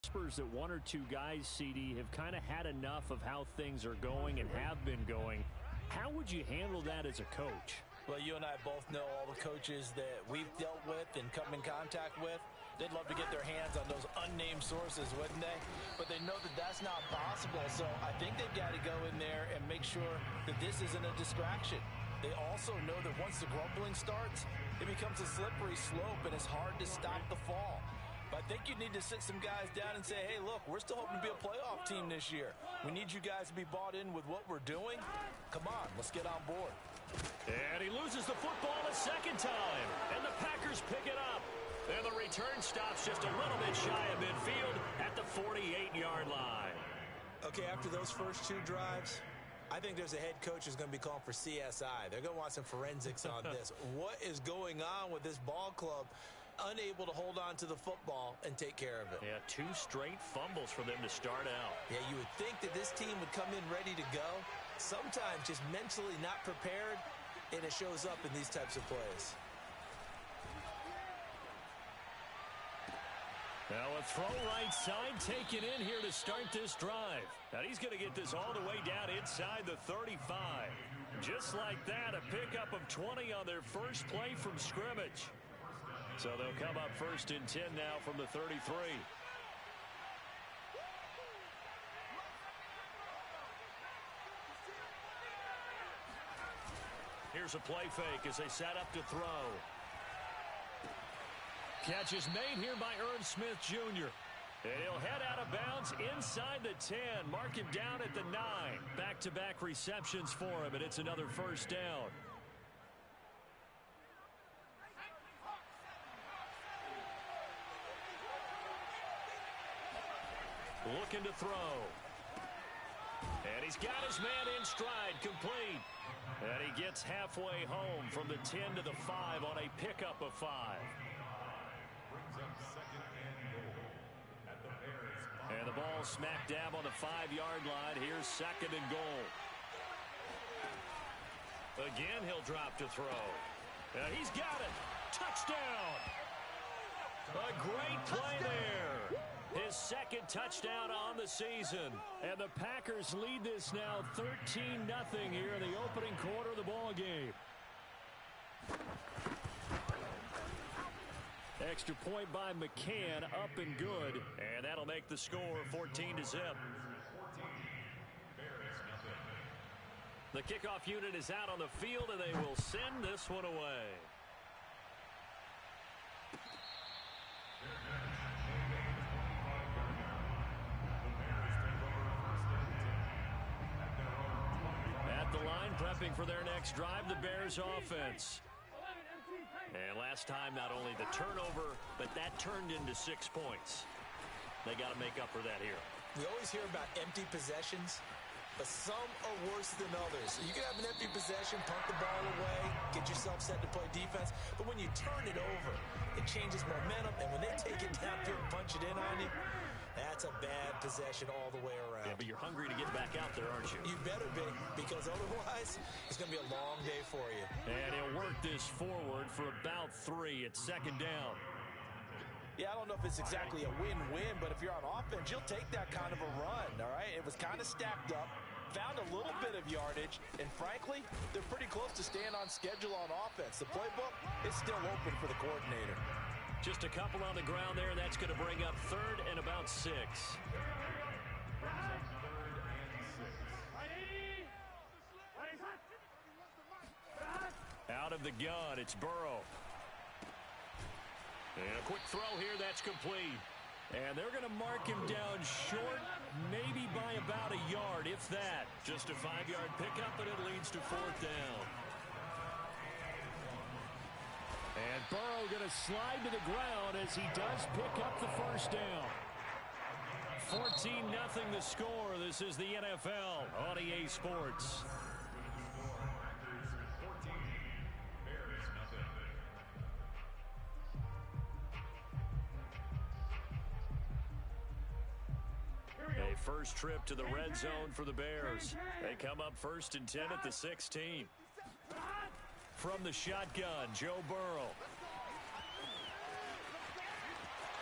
whispers that one or two guys, CD, have kind of had enough of how things are going and have been going. How would you handle that as a coach? Well, you and I both know all the coaches that we've dealt with and come in contact with. They'd love to get their hands on those unnamed sources, wouldn't they? But they know that that's not possible. So I think they've got to go in there and make sure that this isn't a distraction. They also know that once the grumbling starts, it becomes a slippery slope and it's hard to stop the fall. But I think you need to sit some guys down and say, hey, look, we're still hoping to be a playoff team this year. We need you guys to be bought in with what we're doing. Come on, let's get on board. And he loses the football a second time. And the Packers pick it up. And the return stops just a little bit shy of midfield at the 48-yard line. Okay, after those first two drives, I think there's a head coach who's going to be calling for CSI. They're going to want some forensics on this. What is going on with this ball club? Unable to hold on to the football and take care of it. Yeah, 2 straight fumbles for them to start out. Yeah, you would think that this team would come in ready to go. Sometimes just mentally not prepared, and it shows up in these types of plays. Now a throw right side taken in here to start this drive. Now he's going to get this all the way down inside the 35. Just like that, a pickup of 20 on their first play from scrimmage. So they'll come up 1st and 10 now from the 33. Here's a play fake as they set up to throw. Catch is made here by Irv Smith Jr. And he'll head out of bounds inside the 10. Mark him down at the 9. Back-to-back receptions for him, and it's another first down. Looking to throw. And he's got his man in stride, complete. And he gets halfway home from the 10 to the 5 on a pickup of 5. And the ball smack dab on the 5-yard line. Here's 2nd and goal. Again, he'll drop to throw. And he's got it. Touchdown. A great play there. His 2nd touchdown on the season. And the Packers lead this now 13-0 here in the opening quarter of the ball game. Extra point by McCann, up and good. And that'll make the score 14-0. The kickoff unit is out on the field, and they will send this one away. At the line, prepping for their next drive, the Bears offense. And last time, not only the turnover, but that turned into 6 points. They got to make up for that here. We always hear about empty possessions, but some are worse than others. You can have an empty possession, punt the ball away, get yourself set to play defense, but when you turn it over, it changes momentum, and when they take it downfield and punch it in on you, that's a bad possession all the way around. Yeah, but you're hungry to get back out there, aren't you? You better be, because otherwise, it's going to be a long day for you. And he'll work this forward for about 3. It's 2nd down. Yeah, I don't know if it's exactly a win-win, but if you're on offense, you'll take that kind of a run, all right? It was kind of stacked up, found a little bit of yardage, and frankly, they're pretty close to staying on schedule on offense. The playbook is still open for the coordinator. Just a couple on the ground there. That's going to bring up 3rd and about 6. Out of the gun, it's Burrow. And a quick throw here, that's complete. And they're going to mark him down short, maybe by about a yard, if that. Just a 5-yard pickup, and it leads to 4th down. And Burrow going to slide to the ground as he does pick up the first down. 14-0 the score. This is the NFL on EA Sports. A first trip to the red zone for the Bears. They come up 1st and 10 at the 16. From the shotgun, Joe Burrow.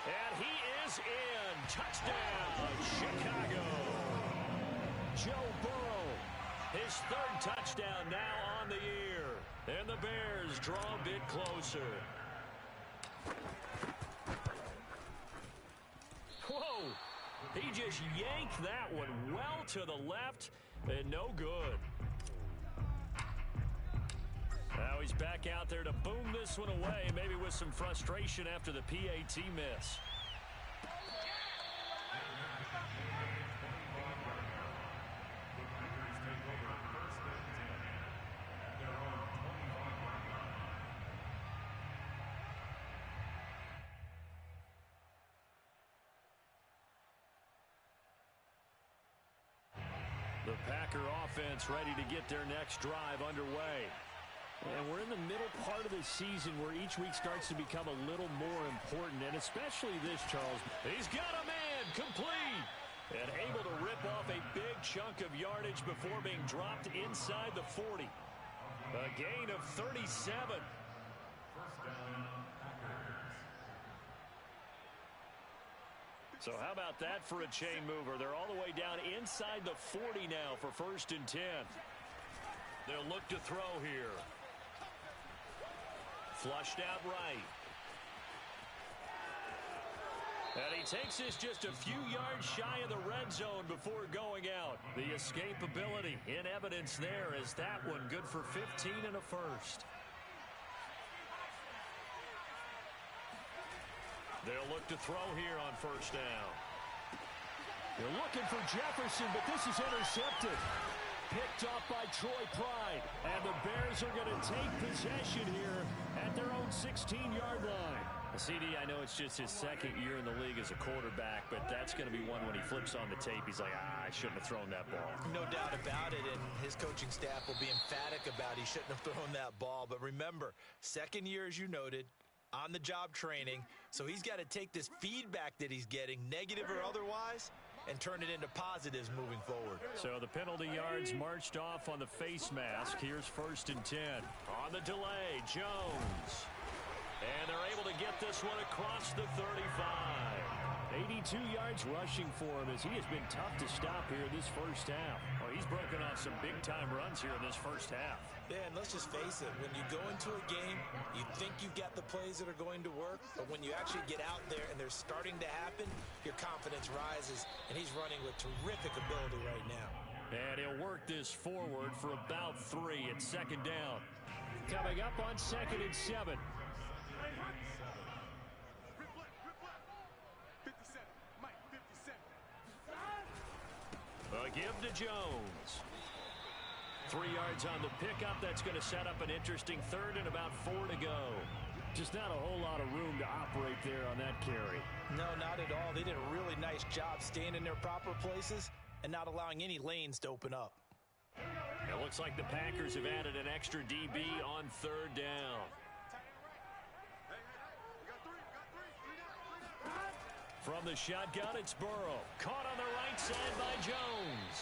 And he is is in. Touchdown, Chicago. Joe Burrow, his third touchdown now on the year. And the Bears draw a bit closer. Whoa! He just yanked that one well to the left and no good. Now he's back out there to boom this one away, maybe with some frustration after the PAT miss. The Packer offense ready to get their next drive underway. And we're in the middle part of the season where each week starts to become a little more important, and especially this, Charles. He's got a man complete and able to rip off a big chunk of yardage before being dropped inside the 40. A gain of 37. So how about that for a chain mover? They're all the way down inside the 40 now for 1st and 10. They'll look to throw here. Flushed out right. And he takes this just a few yards shy of the red zone before going out. The escapability in evidence there as that one good for 15 and a first. They'll look to throw here on 1st down. They're looking for Jefferson, but this is intercepted. Picked off by Troy Pride. And the Bears are going to take possession here at their own 16-yard line. CD, I know it's just his second year in the league as a quarterback, but that's going to be one when he flips on the tape. He's like, I shouldn't have thrown that ball. No doubt about it, and his coaching staff will be emphatic about he shouldn't have thrown that ball. But remember, second year, as you noted, on-the-job training, so he's got to take this feedback that he's getting, negative or otherwise, and turn it into positives moving forward. So the penalty yards marched off on the face mask. Here's 1st and 10. On the delay, Jones. And they're able to get this one across the 35. 82 yards rushing for him as he has been tough to stop here this first half. Well, he's broken off some big-time runs here in this first half. Yeah, and let's just face it. When you go into a game, you think you've got the plays that are going to work, but when you actually get out there and they're starting to happen, your confidence rises, and he's running with terrific ability right now. And he'll work this forward for about 3 at 2nd down. Coming up on 2nd and 7. A give to Jones. 3 yards on the pickup. That's going to set up an interesting 3rd and about 4 to go. Just not a whole lot of room to operate there on that carry. No, not at all. They did a really nice job staying in their proper places and not allowing any lanes to open up. It looks like the Packers have added an extra DB on 3rd down. From the shotgun, it's Burrow. Caught on the right side by Jones.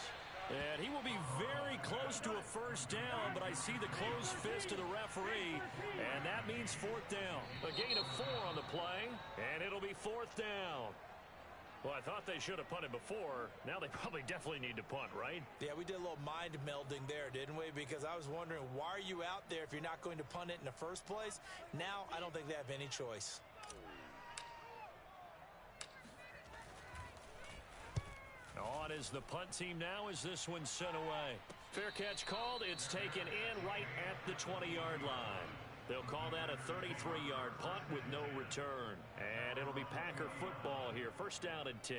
And he will be very close to a 1st down, but I see the closed fist of the referee, and that means 4th down. A gain of 4 on the play, and it'll be 4th down. Well, I thought they should have punted before. Now they probably definitely need to punt, right? Yeah, we did a little mind melding there, didn't we? Because I was wondering, why are you out there if you're not going to punt it in the first place? Now I don't think they have any choice. On is the punt team now as this one's sent away. Fair catch called. It's taken in right at the 20-yard line. They'll call that a 33-yard punt with no return. And it'll be Packer football here. 1st down and 10.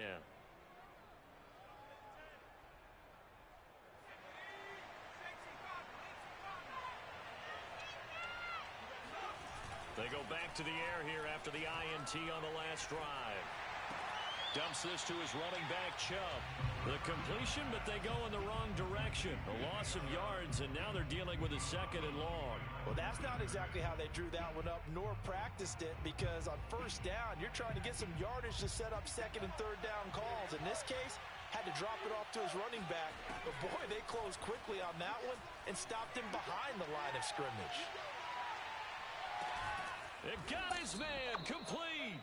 They go back to the air here after the INT on the last drive. Dumps this to his running back, Chubb. The completion, but they go in the wrong direction. A loss of yards, and now they're dealing with a 2nd and long. Well, that's not exactly how they drew that one up, nor practiced it, because on 1st down, you're trying to get some yardage to set up 2nd and 3rd down calls. In this case, had to drop it off to his running back. But, boy, they closed quickly on that one and stopped him behind the line of scrimmage. It got his man complete.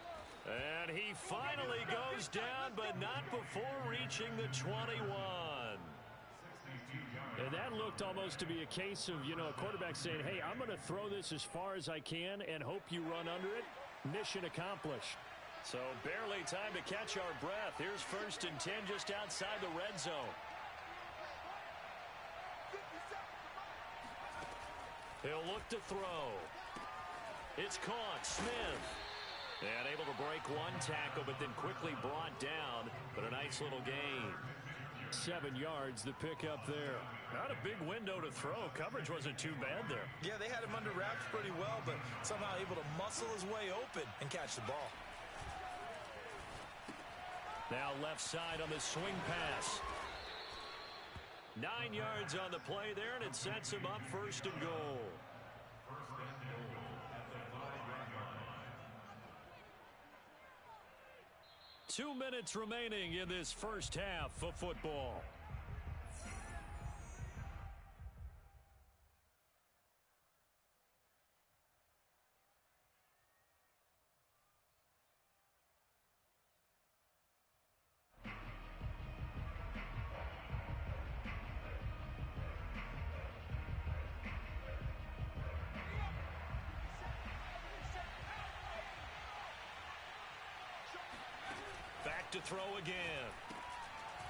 And he finally goes down, but not before reaching the 21. And that looked almost to be a case of, a quarterback saying, hey, I'm going to throw this as far as I can and hope you run under it. Mission accomplished. So barely time to catch our breath. Here's 1st and 10 just outside the red zone. He'll look to throw. It's caught. Smith. And able to break one tackle, but then quickly brought down. But a nice little gain. 7 yards, the pickup there. Not a big window to throw. Coverage wasn't too bad there. Yeah, they had him under wraps pretty well, but somehow able to muscle his way open and catch the ball. Now left side on the swing pass. 9 yards on the play there, and it sets him up 1st and goal. Two minutes remaining in this first half of football. Back to throw again.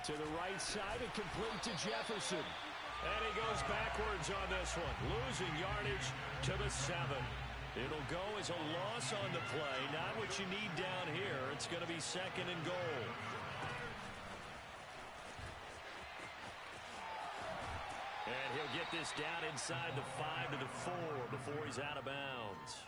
To the right side and complete to Jefferson. And he goes backwards on this one. Losing yardage to the 7. It'll go as a loss on the play. Not what you need down here. It's going to be 2nd and goal. And he'll get this down inside the 5 to the 4 before he's out of bounds.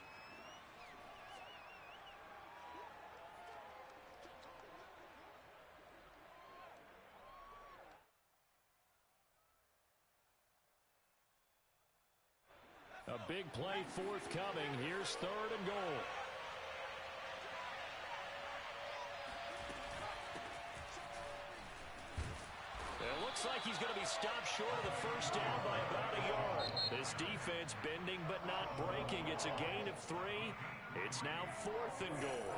A big play forthcoming. Here's 3rd and goal. It looks like he's going to be stopped short of the 1st down by about a yard. This defense bending but not breaking. It's a gain of 3. It's now 4th and goal.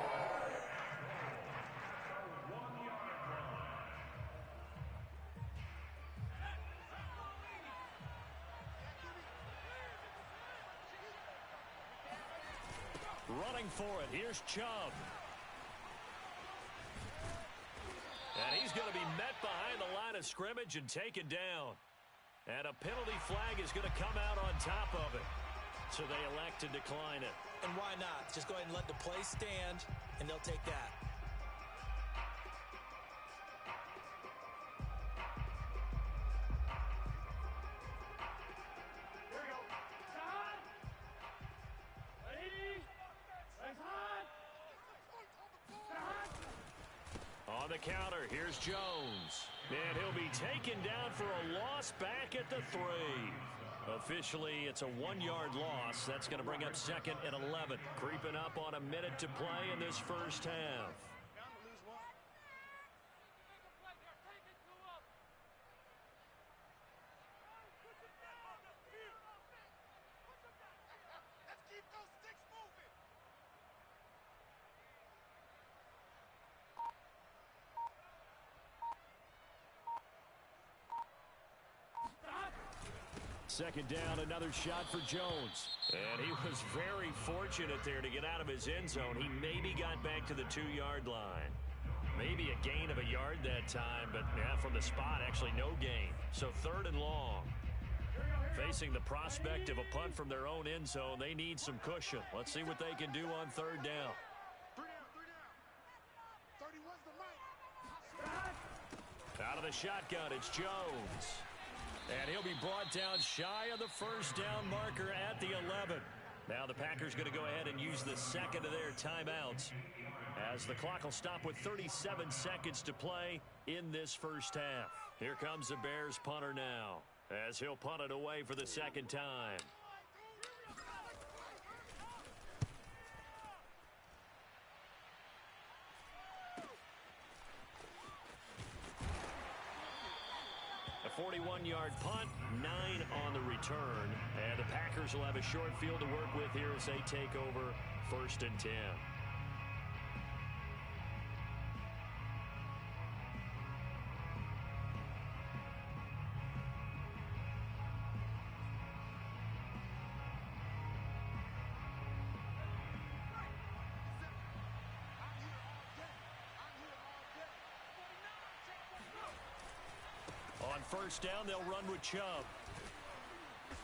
Running for it. Here's Chubb. And he's going to be met behind the line of scrimmage and taken down. And a penalty flag is going to come out on top of it. So they elect to decline it. And why not? Just go ahead and let the play stand, and they'll take that. On the counter, here's Jones. And he'll be taken down for a loss back at the 3. Officially, it's a 1-yard loss. That's going to bring up 2nd and 11. Creeping up on a minute to play in this first half. Second down, another shot for Jones. And he was very fortunate there to get out of his end zone. He maybe got back to the 2-yard line. Maybe a gain of a yard that time, but yeah, from the spot, actually no gain. So 3rd and long. Facing the prospect of a punt from their own end zone, they need some cushion. Let's see what they can do on 3rd down. 31's the mic. Out of the shotgun, it's Jones. And he'll be brought down shy of the 1st down marker at the 11. Now the Packers going to go ahead and use the 2nd of their timeouts, as the clock will stop with 37 seconds to play in this first half. Here comes the Bears punter now, as he'll punt it away for the 2nd time. A 41-yard punt, 9 on the return. And the Packers will have a short field to work with here as they take over 1st and 10. first down. They'll run with Chubb.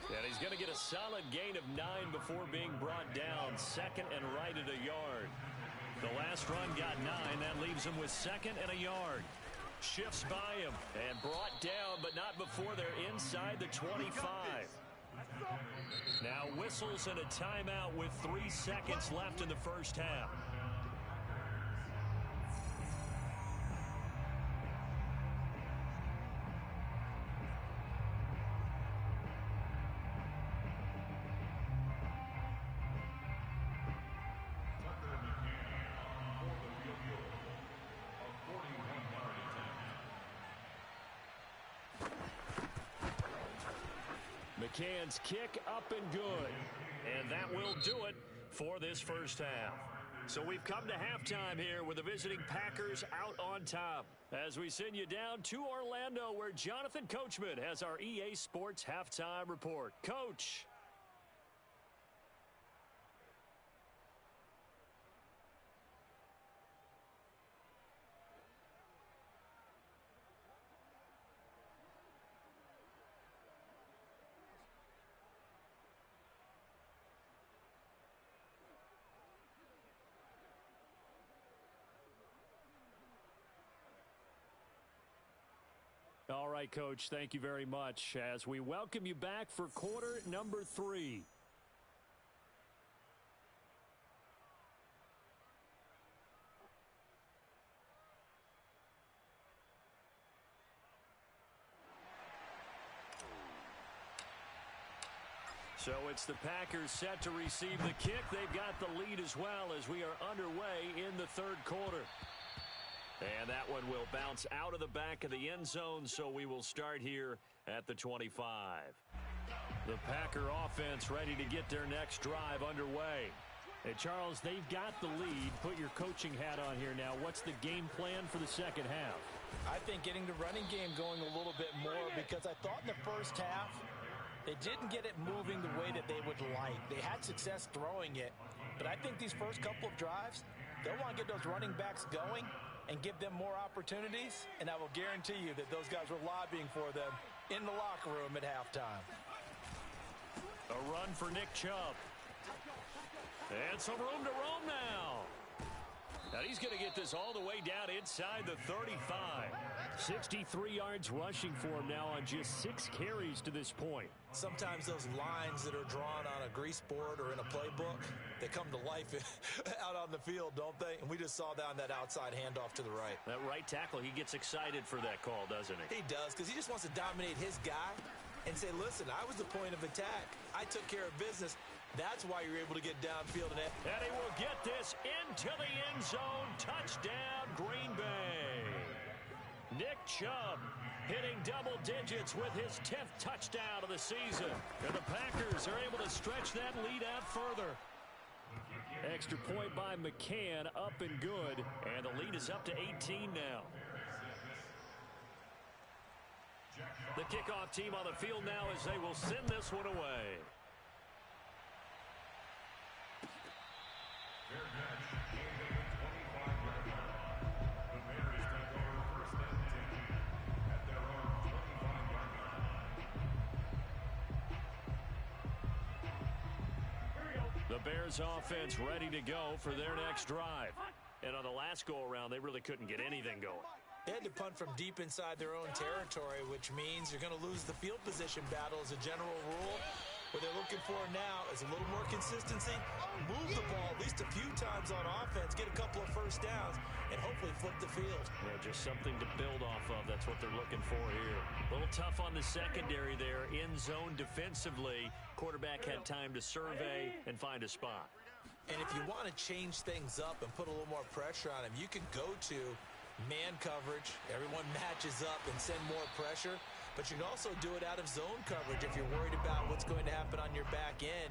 And he's going to get a solid gain of 9 before being brought down. Second and right at a yard. The last run got 9. That leaves him with second and a yard. Shifts by him and brought down, but not before they're inside the 25. Now whistles and a timeout with 3 seconds left in the first half. McCann's kick up and good. And that will do it for this first half. So we've come to halftime here with the visiting Packers out on top. As we send you down to Orlando, where Jonathan Coachman has our EA Sports halftime report. Coach. All right, Coach, thank you very much as we welcome you back for quarter number 3. So it's the Packers set to receive the kick. They've got the lead as well as we are underway in the third quarter. And that one will bounce out of the back of the end zone, so we will start here at the 25. The Packer offense ready to get their next drive underway. Hey, Charles, they've got the lead. Put your coaching hat on here now. What's the game plan for the second half? I think getting the running game going a little bit more, because I thought in the first half they didn't get it moving the way that they would like. They had success throwing it, but I think these first couple of drives, they'll want to get those running backs going and give them more opportunities, and I will guarantee you that those guys were lobbying for them in the locker room at halftime. A run for Nick Chubb. And some room to roam now. Now he's going to get this all the way down inside the 35. 63 yards rushing for him now on just 6 carries to this point. Sometimes those lines that are drawn on a grease board or in a playbook, they come to life out on the field, don't they? And we just saw that on that outside handoff to the right. That right tackle, he gets excited for that call, doesn't he? He does, because he just wants to dominate his guy and say, listen, I was the point of attack. I took care of business. That's why you're able to get downfield. And he will get this into the end zone. Touchdown, Green Bay. Nick Chubb hitting double digits with his 10th touchdown of the season. And the Packers are able to stretch that lead out further. Extra point by McCann, up and good. And the lead is up to 18 now. The kickoff team on the field now as they will send this one away. The Bears offense ready to go for their next drive. And on the last go-around, they really couldn't get anything going. They had to punt from deep inside their own territory, which means you're going to lose the field position battle as a general rule. What they're looking for now is a little more consistency, move the ball at least a few times on offense, get a couple of first downs, and hopefully flip the field. Yeah, just something to build off of. That's what they're looking for here. A little tough on the secondary there. In zone defensively. Quarterback had time to survey and find a spot. And if you want to change things up and put a little more pressure on him, you can go to man coverage. Everyone matches up and send more pressure. But you can also do it out of zone coverage if you're worried about what's going to happen on your back end.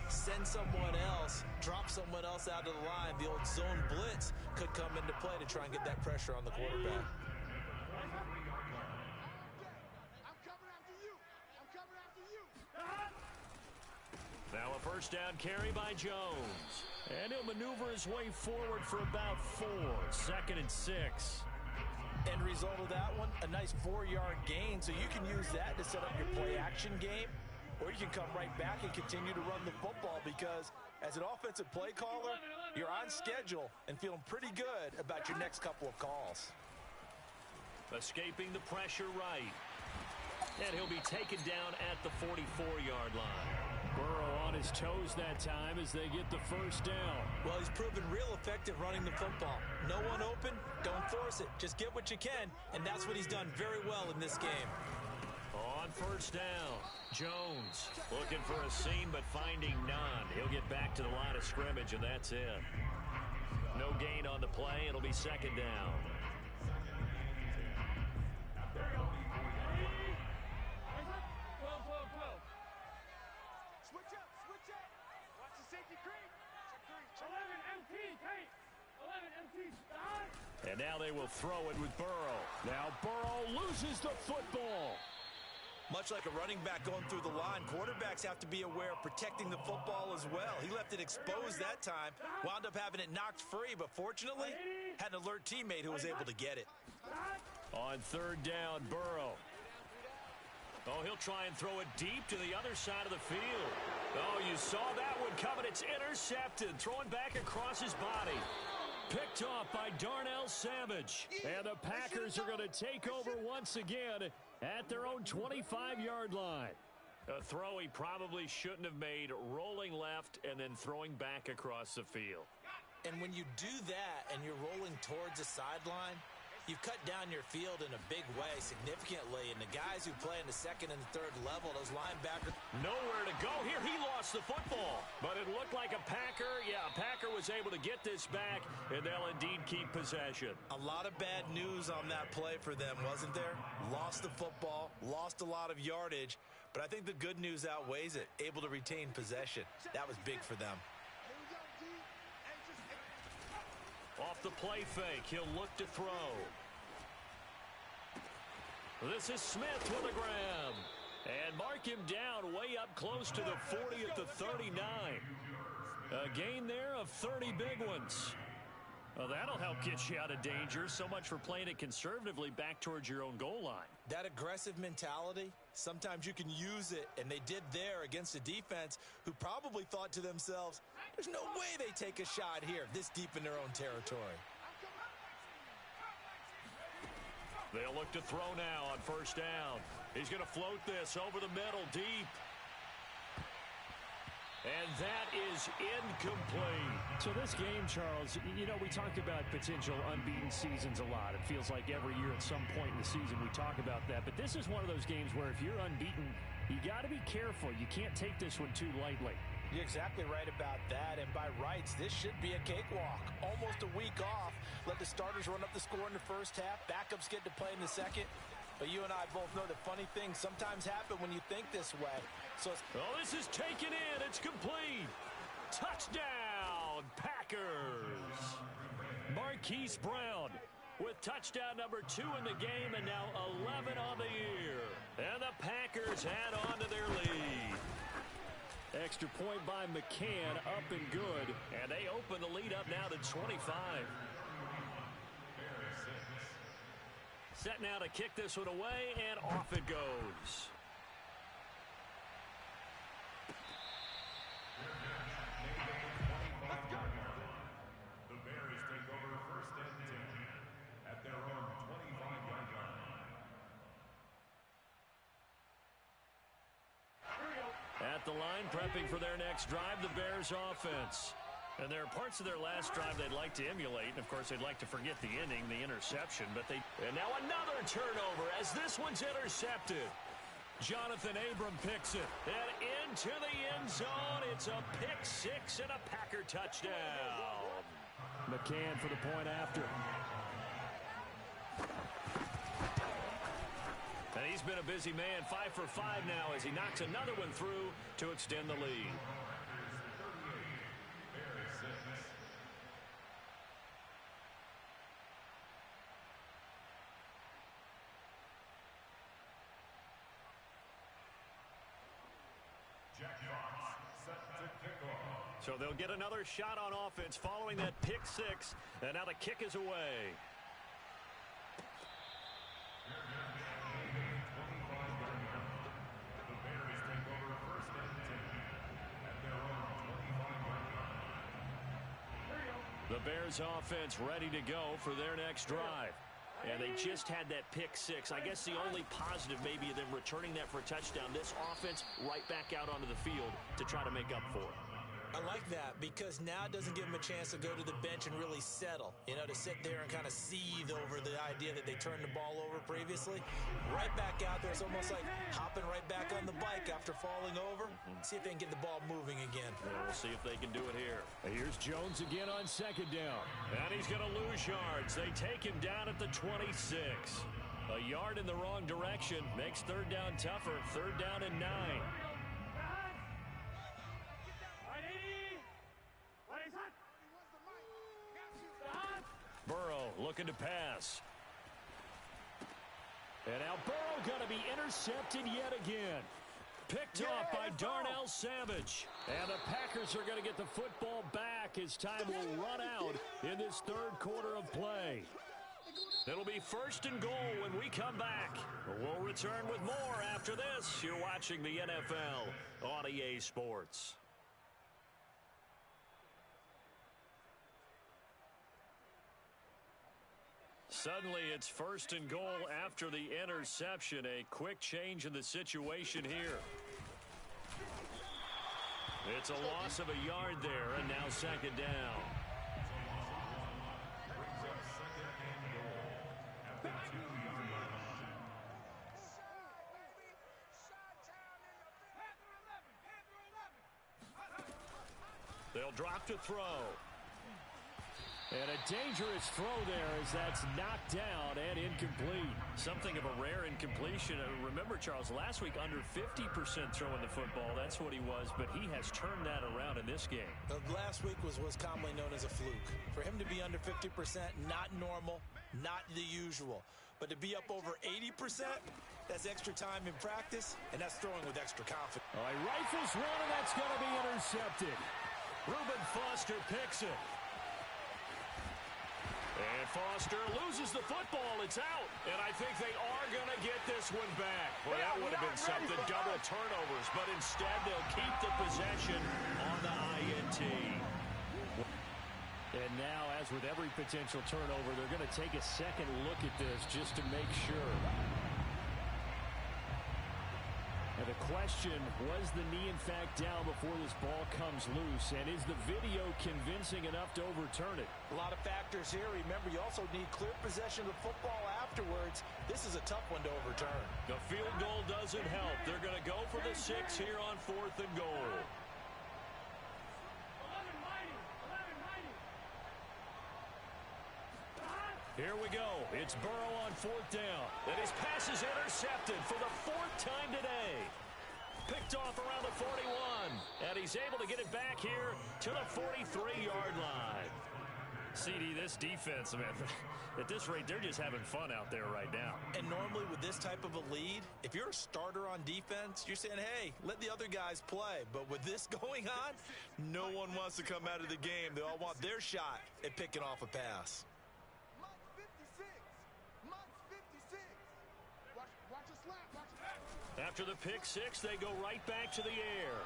Send someone else, drop someone else out of the line. The old zone blitz could come into play to try and get that pressure on the quarterback. I'm coming after you. I'm coming after you. Now a first down carry by Jones. And he'll maneuver his way forward for about 4. 2nd and 6. And result of that one, a nice 4-yard gain, so you can use that to set up your play-action game, or you can come right back and continue to run the football because as an offensive play caller, you're on schedule and feeling pretty good about your next couple of calls. Escaping the pressure right. And he'll be taken down at the 44-yard line. Burrow on his toes that time as they get the first down. Well, he's proven real effective running the football. No one open, don't force it. Just get what you can, and that's what he's done very well in this game. On first down, Jones looking for a seam but finding none. He'll get back to the line of scrimmage, and that's it. No gain on the play. It'll be second down. And now they will throw it with Burrow. Now Burrow loses the football. Much like a running back going through the line, quarterbacks have to be aware of protecting the football as well. He left it exposed that time, wound up having it knocked free, but fortunately, had an alert teammate who was able to get it. On third down, Burrow. Oh, he'll try and throw it deep to the other side of the field. Oh, you saw that one coming. It's intercepted. Throwing back across his body. Picked off by Darnell Savage. And the Packers are going to take over once again at their own 25-yard line. A throw he probably shouldn't have made, rolling left and then throwing back across the field. And when you do that and you're rolling towards the sideline, you've cut down your field in a big way significantly. And the guys who play in the second and the third level, those linebackers. Nowhere to go here. He lost the football. But it looked like a Packer. Yeah, a Packer was able to get this back, and they'll indeed keep possession. A lot of bad news on that play for them, wasn't there? Lost the football, lost a lot of yardage. But I think the good news outweighs it. Able to retain possession. That was big for them. Off the play fake, he'll look to throw. This is Smith with a grab. And mark him down way up close to the 40 at the 39. A gain there of 30 big ones. Well, that'll help get you out of danger. So much for playing it conservatively back towards your own goal line. That aggressive mentality, sometimes you can use it, and they did there against a defense who probably thought to themselves, there's no way they take a shot here this deep in their own territory. They'll look to throw now on first down. He's going to float this over the middle deep. And that is incomplete. So this game, Charles, you know, we talked about potential unbeaten seasons a lot. It feels like every year at some point in the season we talk about that. But this is one of those games where if you're unbeaten, you got to be careful. You can't take this one too lightly. You're exactly right about that. And by rights, this should be a cakewalk. Almost a week off. Let the starters run up the score in the first half. Backups get to play in the second. But you and I both know that funny things sometimes happen when you think this way. So this is taken in. It's complete. Touchdown, Packers. Marquise Brown with touchdown number 2 in the game and now 11 on the year. And the Packers add on to their lead. Extra point by McCann, up and good. And they open the lead up now to 25. Set now to kick this one away, and off it goes. The Bears take over first and 10 at their own 25-yard line. At the line, prepping for their next drive, the Bears offense. And there are parts of their last drive they'd like to emulate. And, of course, they'd like to forget the ending, the interception. And now another turnover as this one's intercepted. Jonathan Abram picks it. And into the end zone. It's a pick six and a Packer touchdown. McCann for the point after. And he's been a busy man, 5 for 5 now as he knocks another one through to extend the lead. So they'll get another shot on offense following that pick six. And now the kick is away. The Bears offense ready to go for their next drive. And they just had that pick six. I guess the only positive maybe of them returning that for a touchdown. This offense right back out onto the field to try to make up for it. I like that because now it doesn't give them a chance to go to the bench and really settle. You know, to sit there and kind of seethe over the idea that they turned the ball over previously. Right back out there. It's almost like hopping right back on the bike after falling over. See if they can get the ball moving again. Yeah, we'll see if they can do it here. Here's Jones again on second down. And he's going to lose yards. They take him down at the 26. A yard in the wrong direction makes third down tougher. Third down and 9. Burrow looking to pass. And now Burrow going to be intercepted yet again. Picked off by Darnell Savage. And the Packers are going to get the football back as time will run out in this third quarter of play. It'll be first and goal when we come back. We'll return with more after this. You're watching the NFL on EA Sports. Suddenly, it's first and goal after the interception. A quick change in the situation here. It's a loss of a yard there, and now second down. They'll drop to throw. And a dangerous throw there as that's knocked down and incomplete. Something of a rare incompletion. Remember, Charles, last week under 50% throwing the football. That's what he was, but he has turned that around in this game. Last week was commonly known as a fluke. For him to be under 50%, not normal, not the usual. But to be up over 80%, that's extra time in practice, and that's throwing with extra confidence. All right, rifles one, and that's going to be intercepted. Reuben Foster picks it. And Foster loses the football. It's out. And I think they are going to get this one back. Well, that would have been something, double turnovers. But instead, they'll keep the possession on the INT. And now, as with every potential turnover, they're going to take a second look at this just to make sure. And the question, was the knee in fact down before this ball comes loose? And is the video convincing enough to overturn it? A lot of factors here. Remember, you also need clear possession of the football afterwards. This is a tough one to overturn. The field goal doesn't help. They're going to go for the 6 here on 4th and goal. Here we go. It's Burrow on 4th down. And his pass is intercepted for the 4th time today. Picked off around the 41. And he's able to get it back here to the 43-yard line. CD, this defense, man, at this rate, they're just having fun out there right now. And normally with this type of a lead, if you're a starter on defense, you're saying, hey, let the other guys play. But with this going on, no one wants to come out of the game. They all want their shot at picking off a pass. After the pick 6, they go right back to the air.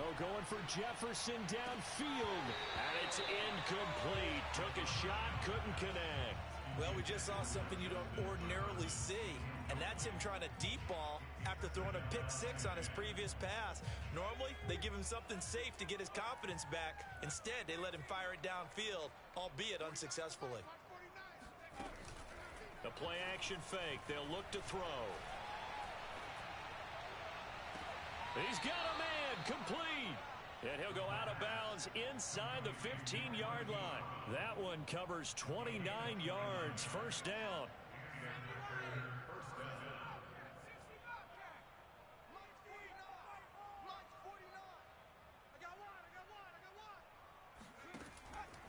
Oh, going for Jefferson downfield. And it's incomplete. Took a shot, couldn't connect. Well, we just saw something you don't ordinarily see, and that's him trying to deep ball after throwing a pick 6 on his previous pass. Normally, they give him something safe to get his confidence back. Instead, they let him fire it downfield, albeit unsuccessfully. The play-action fake. They'll look to throw. He's got a man, complete. And he'll go out of bounds inside the 15-yard line. That one covers 29 yards, first down.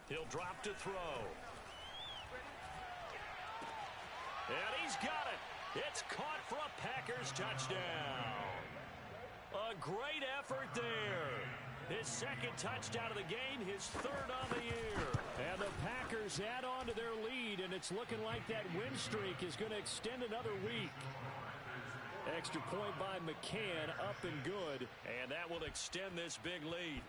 He'll drop to throw. And he's got it. It's caught for a Packers touchdown. A great effort there. His second touchdown of the game, his 3rd on the year. And the Packers add on to their lead, and it's looking like that win streak is going to extend another week. Extra point by McCann, up and good. And that will extend this big lead.